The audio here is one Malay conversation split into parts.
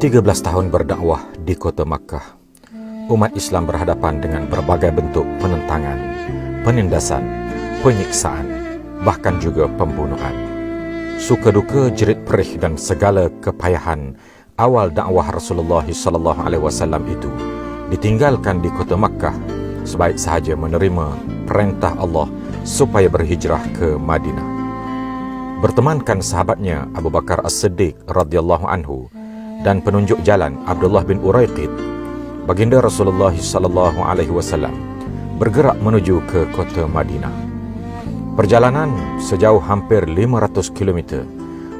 13 tahun berdakwah di kota Makkah, umat Islam berhadapan dengan berbagai bentuk penentangan, penindasan, penyiksaan, bahkan juga pembunuhan. Suka duka, jerit perih dan segala kepayahan awal dakwah Rasulullah SAW itu ditinggalkan di kota Makkah sebaik sahaja menerima perintah Allah supaya berhijrah ke Madinah. Bertemankan sahabatnya Abu Bakar As-Siddiq radhiyallahu anhu dan penunjuk jalan Abdullah bin Uraiqid, baginda Rasulullah SAW bergerak menuju ke kota Madinah. Perjalanan sejauh hampir 500 km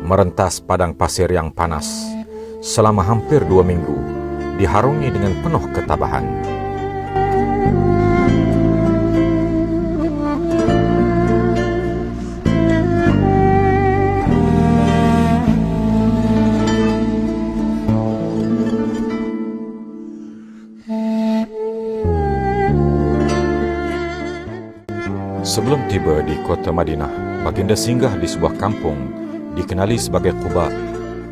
merentas padang pasir yang panas selama hampir 2 minggu, diharungi dengan penuh ketabahan. Sebelum tiba di kota Madinah, baginda singgah di sebuah kampung dikenali sebagai Quba,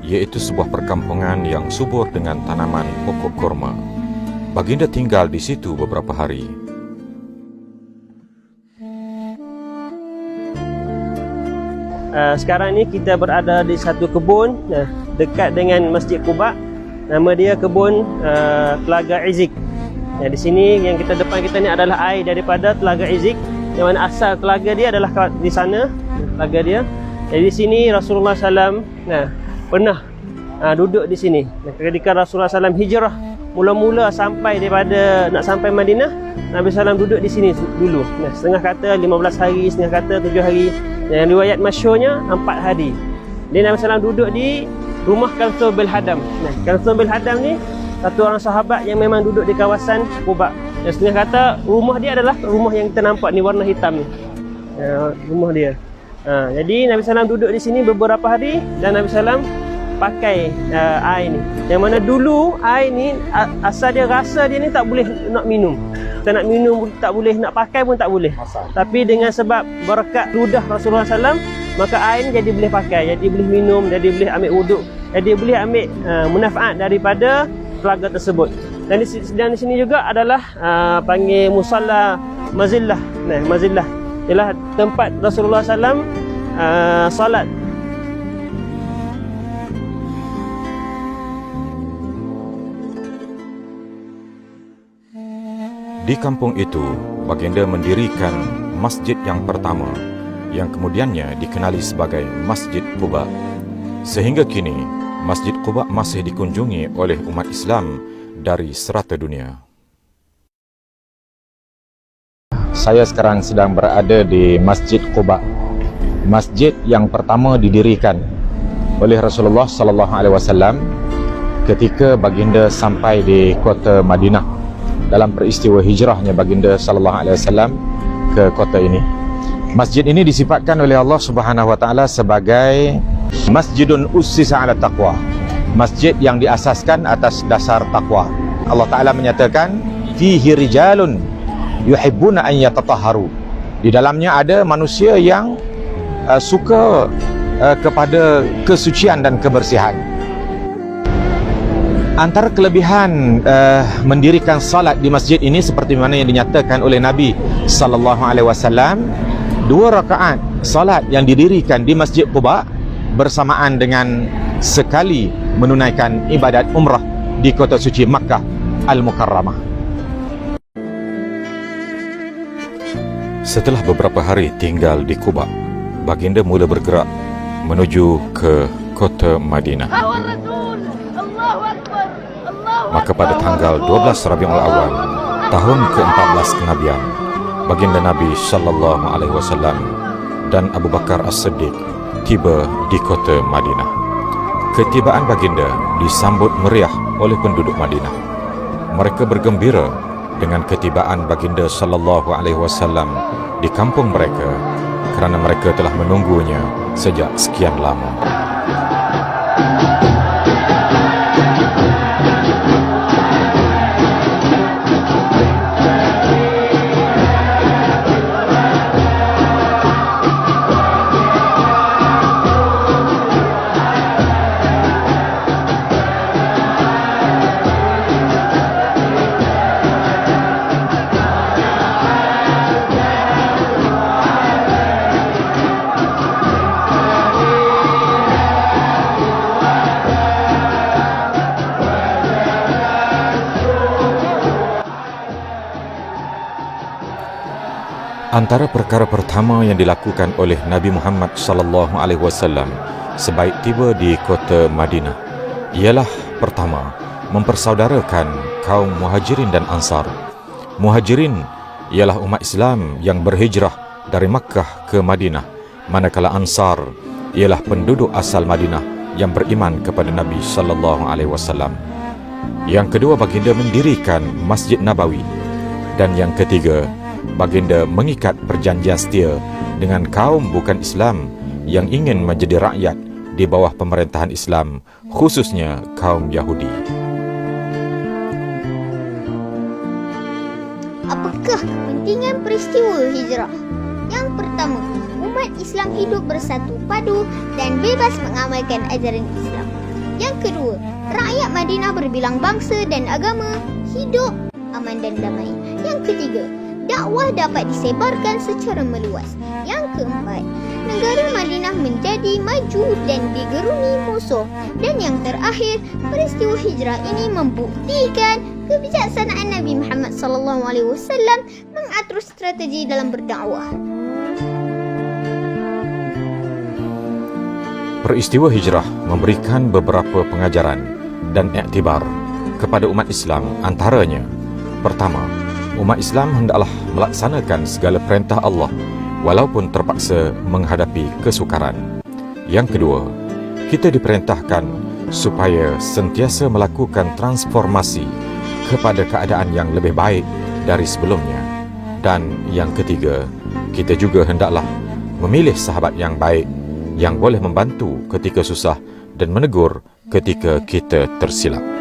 iaitu sebuah perkampungan yang subur dengan tanaman pokok kurma. Baginda tinggal di situ beberapa hari. Sekarang ni kita berada di satu kebun dekat dengan Masjid Quba. Nama dia kebun Telaga Izik. Di sini yang kita depan kita ni adalah air daripada Telaga Izik, yang mana asal telaga dia adalah di sana, telaga dia. Jadi di sini Rasulullah SAW pernah duduk di sini. Ketika Rasulullah SAW hijrah mula-mula nak sampai Madinah, Nabi SAW duduk di sini dulu. Setengah kata 15 hari, setengah kata 7 hari. Yang riwayat masyhurnya 4 hari. Jadi Nabi SAW duduk di rumah Kalthum bin Hadam. Kalthum bin Hadam ni satu orang sahabat yang memang duduk di kawasan Quba. Setengah kata rumah dia adalah rumah yang kita nampak ni, warna hitam ni. Rumah dia. Jadi Nabi SAW duduk di sini beberapa hari dan Nabi SAW pakai air ni. Yang mana dulu air ni asal dia rasa dia ni tak boleh nak minum. Kita nak minum tak boleh, nak pakai pun tak boleh. Tapi dengan sebab berkat ludah Rasulullah SAW, maka air ni jadi boleh pakai, jadi boleh minum, jadi boleh ambil wuduk, jadi boleh ambil manfaat daripada telaga tersebut. Dan di sini juga adalah panggil Musalla Mazillah. Mazillah ialah tempat Rasulullah SAW salat. Di kampung itu, baginda mendirikan masjid yang pertama yang kemudiannya dikenali sebagai Masjid Quba. Sehingga kini, Masjid Quba masih dikunjungi oleh umat Islam dari serata dunia. Saya sekarang sedang berada di Masjid Quba, masjid yang pertama didirikan oleh Rasulullah SAW ketika baginda sampai di kota Madinah dalam peristiwa hijrahnya baginda SAW ke kota ini. Masjid ini disifatkan oleh Allah Subhanahu Wa Taala sebagai Masjidun Ussisa ala Taqwa, masjid yang diasaskan atas dasar takwa. Allah Ta'ala menyatakan fihi rijalun yuhibbuna an yatatahharu. Di dalamnya ada manusia yang suka kepada kesucian dan kebersihan. Antara kelebihan mendirikan salat di masjid ini seperti mana yang dinyatakan oleh Nabi sallallahu alaihi wasallam, 2 rakaat salat yang didirikan di Masjid Quba bersamaan dengan sekali menunaikan ibadat umrah di kota suci Makkah Al-Mukarramah. Setelah beberapa hari tinggal di Quba, baginda mula bergerak menuju ke kota Madinah. Maka pada tanggal 12 Rabiul Awal tahun ke-14 kenabian, baginda Nabi SAW dan Abu Bakar As-Siddiq tiba di kota Madinah. Ketibaan baginda disambut meriah oleh penduduk Madinah. Mereka bergembira dengan ketibaan baginda SAW di kampung mereka kerana mereka telah menunggunya sejak sekian lama. Antara perkara pertama yang dilakukan oleh Nabi Muhammad sallallahu alaihi wasallam sebaik tiba di kota Madinah ialah pertama mempersaudarakan kaum Muhajirin dan Ansar. Muhajirin ialah umat Islam yang berhijrah dari Makkah ke Madinah, manakala Ansar ialah penduduk asal Madinah yang beriman kepada Nabi sallallahu alaihi wasallam. Yang kedua, baginda mendirikan Masjid Nabawi, dan yang ketiga, baginda mengikat perjanjian setia dengan kaum bukan Islam yang ingin menjadi rakyat di bawah pemerintahan Islam, khususnya kaum Yahudi. Apakah kepentingan peristiwa hijrah? Yang pertama, umat Islam hidup bersatu padu dan bebas mengamalkan ajaran Islam. Yang kedua, rakyat Madinah berbilang bangsa dan agama hidup aman dan damai. Yang ketiga, dakwah dapat disebarkan secara meluas. Yang keempat, negara Madinah menjadi maju dan digeruni musuh. Dan yang terakhir, peristiwa hijrah ini membuktikan kebijaksanaan Nabi Muhammad SAW mengatur strategi dalam berdakwah. Peristiwa hijrah memberikan beberapa pengajaran dan iktibar kepada umat Islam, antaranya: pertama, umat Islam hendaklah melaksanakan segala perintah Allah walaupun terpaksa menghadapi kesukaran. Yang kedua, kita diperintahkan supaya sentiasa melakukan transformasi kepada keadaan yang lebih baik dari sebelumnya. Dan yang ketiga, kita juga hendaklah memilih sahabat yang baik yang boleh membantu ketika susah dan menegur ketika kita tersilap.